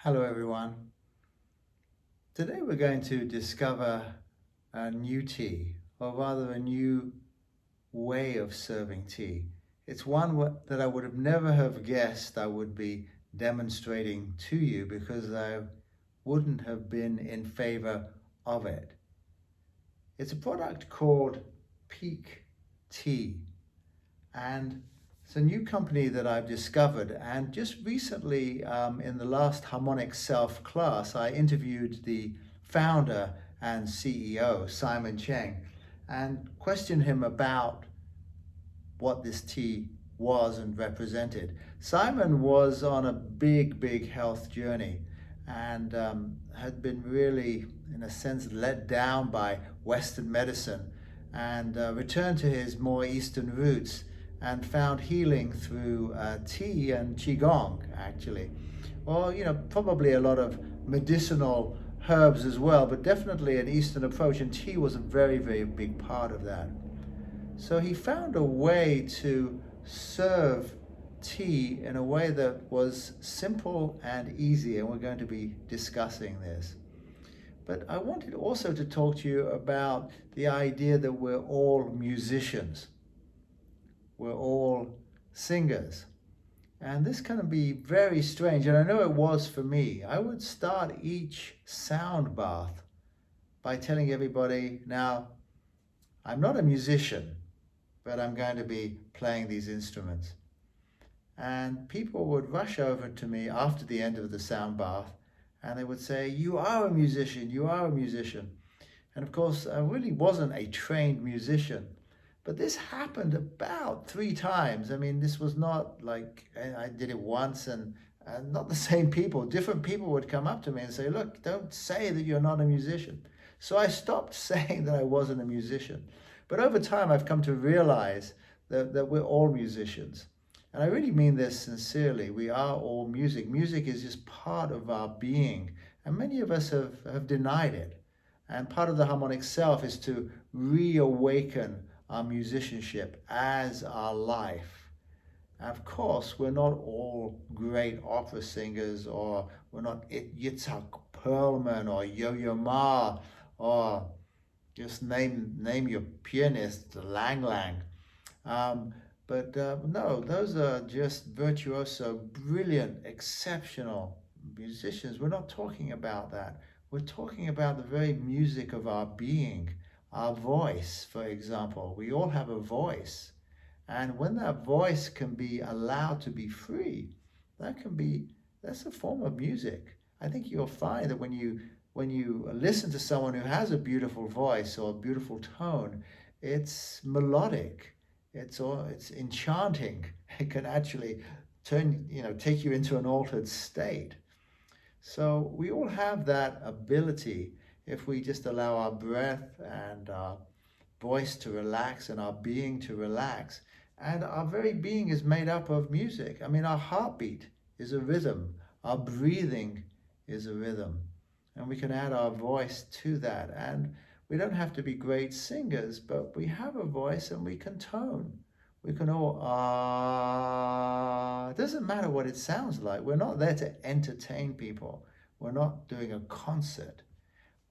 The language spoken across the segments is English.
Hello everyone. Today we're going to discover a new tea, or rather a new way of serving tea. It's one that I would have never have guessed I would be demonstrating to you because I wouldn't have been in favor of it. It's a product called Pique tea, and it's a new company that I've discovered. And just recently, in the last Harmonic Self class, I interviewed the founder and CEO, Simon Cheng, and questioned him about what this tea was and represented. Simon was on a big health journey and had been really, in a sense, let down by Western medicine and returned to his more Eastern roots and found healing through tea and Qigong, actually. Or, probably a lot of medicinal herbs as well, but definitely an Eastern approach, and tea was a very big part of that. So he found a way to serve tea in a way that was simple and easy, and we're going to be discussing this. But I wanted also to talk to you about the idea that we're all musicians. We're all singers. And this can be very strange, and I know it was for me. I would start each sound bath by telling everybody, now, I'm not a musician, but I'm going to be playing these instruments. And people would rush over to me after the end of the sound bath and they would say, you are a musician, you are a musician. And of course, I really wasn't a trained musician. But this happened about 3 times. I mean, this was not like I did it once and not the same people. Different people would come up to me and say, look, don't say that you're not a musician. So I stopped saying that I wasn't a musician. But over time, I've come to realize that we're all musicians. And I really mean this sincerely. We are all music. Music is just part of our being. And many of us have denied it. And part of the harmonic self is to reawaken our musicianship as our life. Of course, we're not all great opera singers, or we're not Yitzhak Perlman or Yo-Yo Ma, or just name your pianist, Lang Lang. But no, those are just virtuoso, brilliant, exceptional musicians. We're not talking about that. We're talking about the very music of our being, our voice, for example. We all have a voice. And when that voice can be allowed to be free, that's a form of music. I think you'll find that when you listen to someone who has a beautiful voice or a beautiful tone, it's melodic, it's enchanting. It can actually take you into an altered state. So we all have that ability if we just allow our breath and our voice to relax and our being to relax. And our very being is made up of music. I mean, our heartbeat is a rhythm, our breathing is a rhythm, and we can add our voice to that. And we don't have to be great singers, but we have a voice and we can tone. We can all, it doesn't matter what it sounds like. We're not there to entertain people. We're not doing a concert.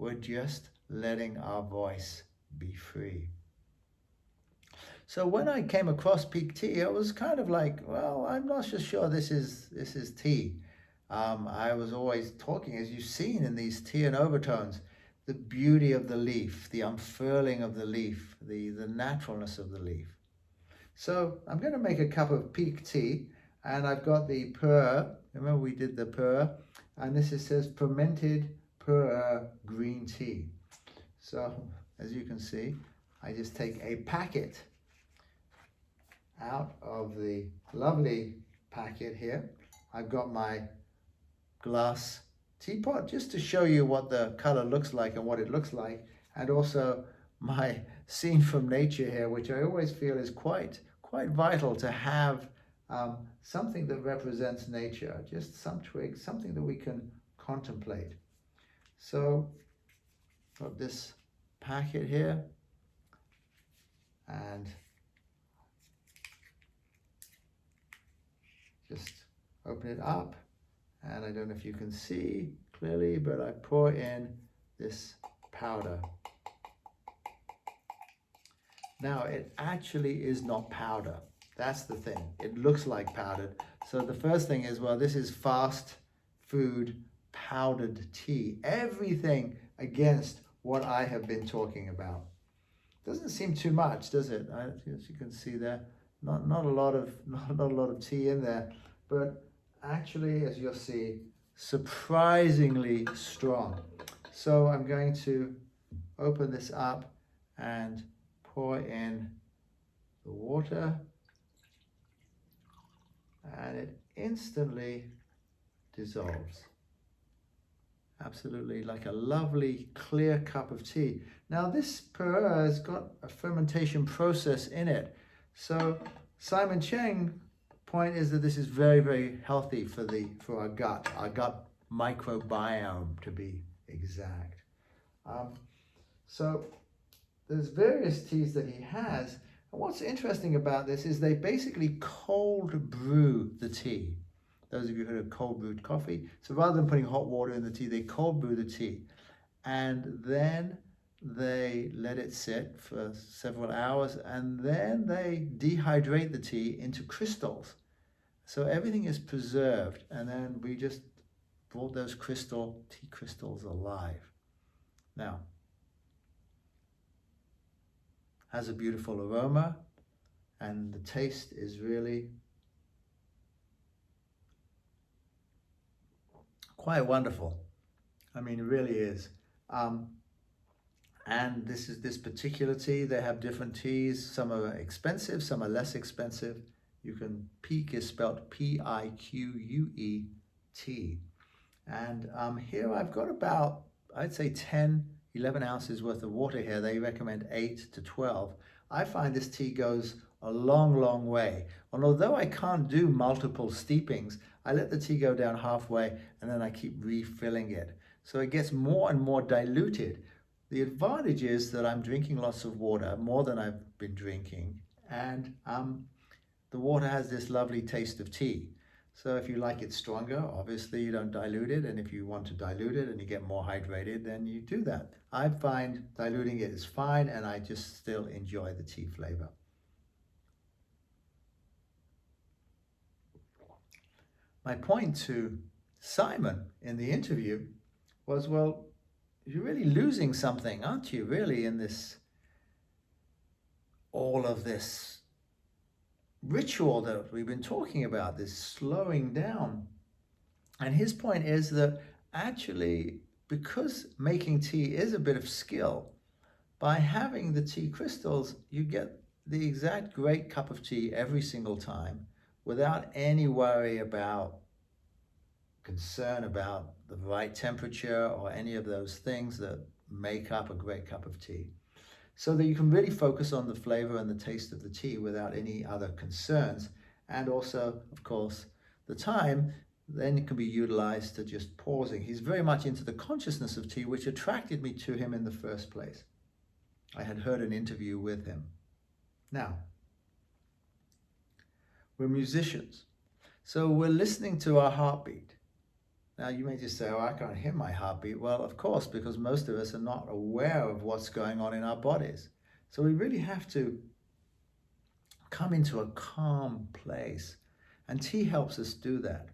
We're just letting our voice be free. So when I came across Pique tea, I was kind of like, well, I'm not so sure this is tea. I was always talking, as you've seen in these tea and overtones, the beauty of the leaf, the unfurling of the leaf, the naturalness of the leaf. So I'm going to make a cup of Pique tea, and I've got the pu'er. Remember we did the pu'er, and says fermented pu'er green tea. So as you can see, I just take a packet out of the lovely packet here. I've got my glass teapot just to show you what the color looks like and what it looks like, and also my scene from nature here, which I always feel is quite vital to have something that represents nature, just some twigs, something that we can contemplate. So got this packet here, and just open it up And I don't know if you can see clearly, but I pour in this powder. Now, it actually is not powder. That's the thing. It looks like powdered. So the first thing is, well, this is fast food powdered tea. Everything against what I have been talking about. Doesn't seem too much, does it? As you can see there, not a lot of not a lot of tea in there, but actually, as you'll see, surprisingly strong. So I'm going to open this up and pour in the water, and it instantly dissolves. Absolutely like a lovely clear cup of tea. Now this pu'er has got a fermentation process in it. So Simon Cheng's point is that this is very, very healthy for our gut microbiome to be exact. So there's various teas that he has. And what's interesting about this is they basically cold brew the tea. Those of you who have cold brewed coffee. So rather than putting hot water in the tea, they cold brew the tea. And then they let it sit for several hours, and then they dehydrate the tea into crystals. So everything is preserved, and then we just brought those tea crystals alive. Now, has a beautiful aroma, and the taste is really quite wonderful. I mean, it really is. And this particular tea, they have different teas. Some are expensive, some are less expensive. Pique is spelled Pique, T. And here I've got about, I'd say 10, 11 ounces worth of water here. They recommend 8 to 12. I find this tea goes a long, long way. And although I can't do multiple steepings, I let the tea go down halfway and then I keep refilling it. So it gets more and more diluted. The advantage is that I'm drinking lots of water, more than I've been drinking, and the water has this lovely taste of tea. So if you like it stronger, obviously you don't dilute it, and if you want to dilute it and you get more hydrated, then you do that. I find diluting it is fine, and I just still enjoy the tea flavor. My point to Simon in the interview was, well, you're really losing something, aren't you, really, in all of this ritual that we've been talking about, this slowing down. And his point is that actually, because making tea is a bit of skill, by having the tea crystals, you get the exact great cup of tea every single time without any worry about concern about the right temperature or any of those things that make up a great cup of tea. So that you can really focus on the flavor and the taste of the tea without any other concerns. And also, of course, the time then it can be utilized to just pausing. He's very much into the consciousness of tea, which attracted me to him in the first place. I had heard an interview with him. Now, we're musicians, so we're listening to our heartbeat. Now, you may just say, oh, I can't hear my heartbeat. Well, of course, because most of us are not aware of what's going on in our bodies. So we really have to come into a calm place. And tea helps us do that.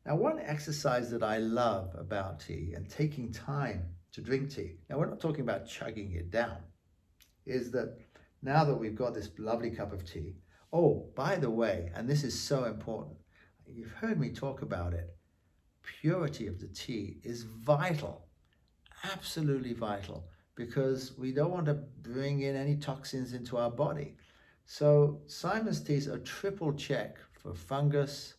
Now, one exercise that I love about tea and taking time to drink tea, now we're not talking about chugging it down, is that now that we've got this lovely cup of tea, oh, by the way, and this is so important, you've heard me talk about it, purity of the tea is vital, absolutely vital, because we don't want to bring in any toxins into our body. So Simon's teas are triple check for fungus,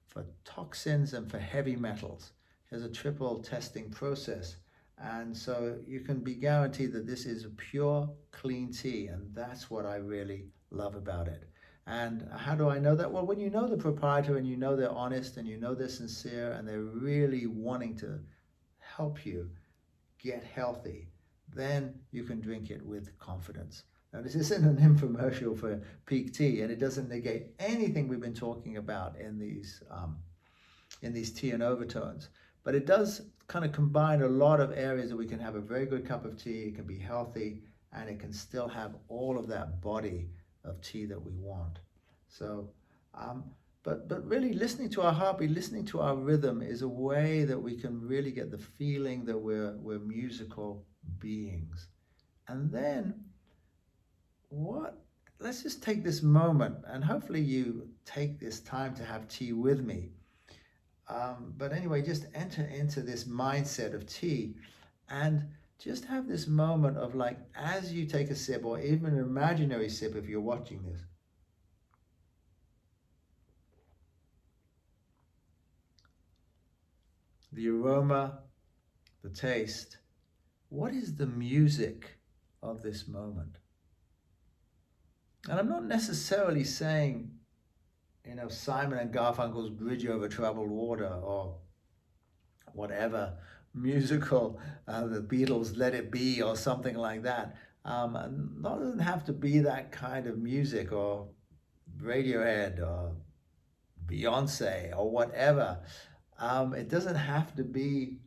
for toxins, and for heavy metals. There's a triple testing process. And so you can be guaranteed that this is a pure, clean tea, and that's what I really love about it. And how do I know that? Well, when you know the proprietor and you know they're honest and you know they're sincere and they're really wanting to help you get healthy, then you can drink it with confidence. Now, this isn't an infomercial for Pique Tea, and it doesn't negate anything we've been talking about in these in these tea and overtones. But it does kind of combine a lot of areas that we can have a very good cup of tea, it can be healthy, and it can still have all of that body of tea that we want. So, but really listening to our heartbeat, listening to our rhythm is a way that we can really get the feeling that we're musical beings. And then let's just take this moment, and hopefully you take this time to have tea with me. But anyway, just enter into this mindset of tea and just have this moment of, like, as you take a sip, or even an imaginary sip if you're watching this, the aroma, the taste, what is the music of this moment? And I'm not necessarily saying, Simon and Garfunkel's Bridge Over Troubled Water, or whatever musical, the Beatles' Let It Be, or something like that. It doesn't have to be that kind of music, or Radiohead, or Beyonce, or whatever. It doesn't have to be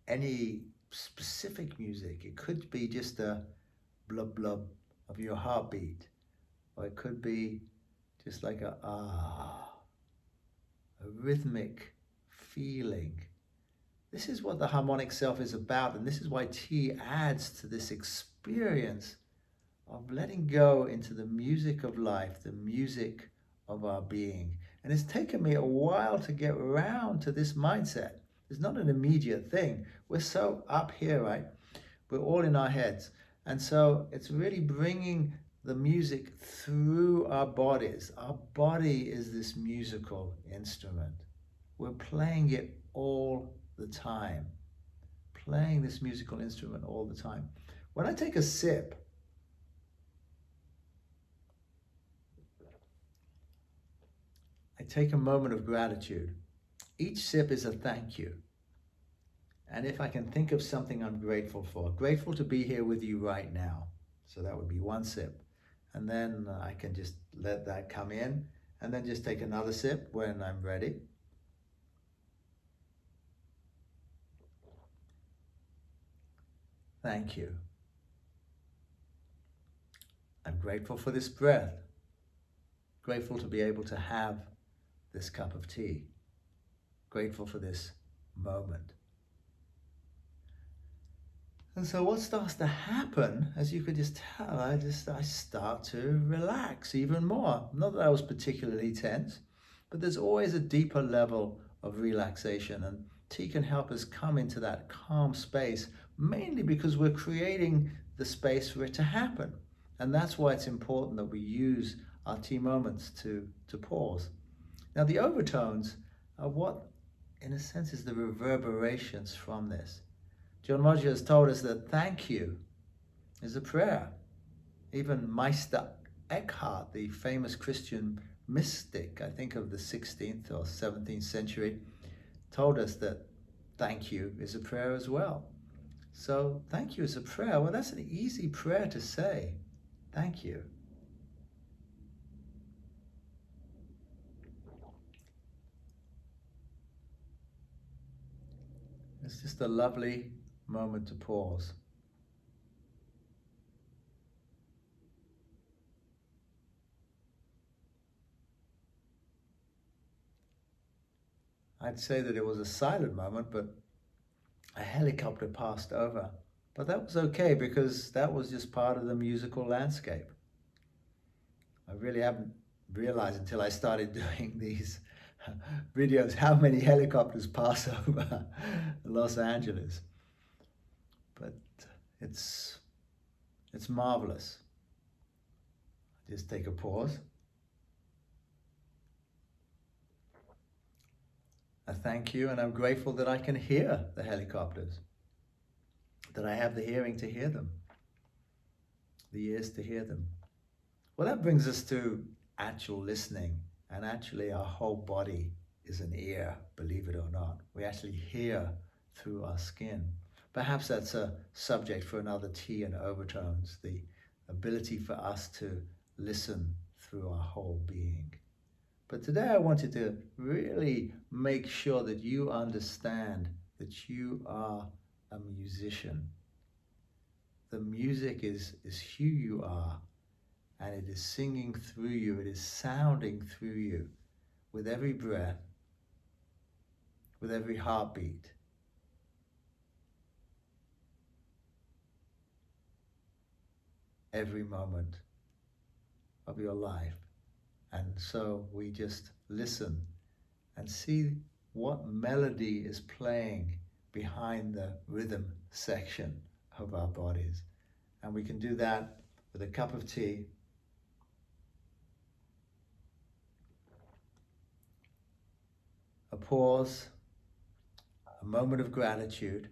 any specific music. It could be just a blub blub of your heartbeat, or it could be just like a rhythmic feeling. This is what the harmonic self is about, and this is why tea adds to this experience of letting go into the music of life, the music of our being. And it's taken me a while to get around to this mindset. It's not an immediate thing. We're so up here, right? We're all in our heads. And so it's really bringing the music through our bodies. Our body is this musical instrument. We're playing it all the time. Playing this musical instrument all the time. When I take a sip, I take a moment of gratitude. Each sip is a thank you. And if I can think of something I'm grateful for, grateful to be here with you right now. So that would be one sip. And then I can just let that come in, and then just take another sip when I'm ready. Thank you. I'm grateful for this breath. Grateful to be able to have this cup of tea. Grateful for this moment. And so what starts to happen, as you could just tell, I start to relax even more. Not that I was particularly tense, but there's always a deeper level of relaxation, and tea can help us come into that calm space, mainly because we're creating the space for it to happen. And that's why it's important that we use our tea moments to pause. Now, the overtones are what, in a sense, is the reverberations from this. John Roger has told us that thank you is a prayer. Even Meister Eckhart, the famous Christian mystic, I think of the 16th or 17th century, told us that thank you is a prayer as well. So thank you is a prayer. Well, that's an easy prayer to say. Thank you. It's just a lovely moment to pause. I'd say that it was a silent moment, but a helicopter passed over. But that was okay, because that was just part of the musical landscape. I really haven't realized until I started doing these videos how many helicopters pass over Los Angeles. But it's marvelous. Just take a pause. A thank you, and I'm grateful that I can hear the helicopters, that I have the hearing to hear them, the ears to hear them. Well, that brings us to actual listening, and actually our whole body is an ear, believe it or not. We actually hear through our skin. Perhaps that's a subject for another tea and overtones, the ability for us to listen through our whole being. But today I wanted to really make sure that you understand that you are a musician. The music is who you are, and it is singing through you, it is sounding through you with every breath, with every heartbeat. Every moment of your life. And so we just listen and see what melody is playing behind the rhythm section of our bodies. And we can do that with a cup of tea, a pause, a moment of gratitude.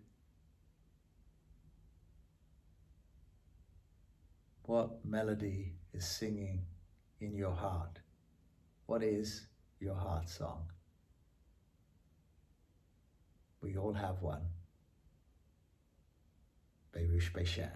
What melody is singing in your heart? What is your heart song? We all have one. Berush Beishan.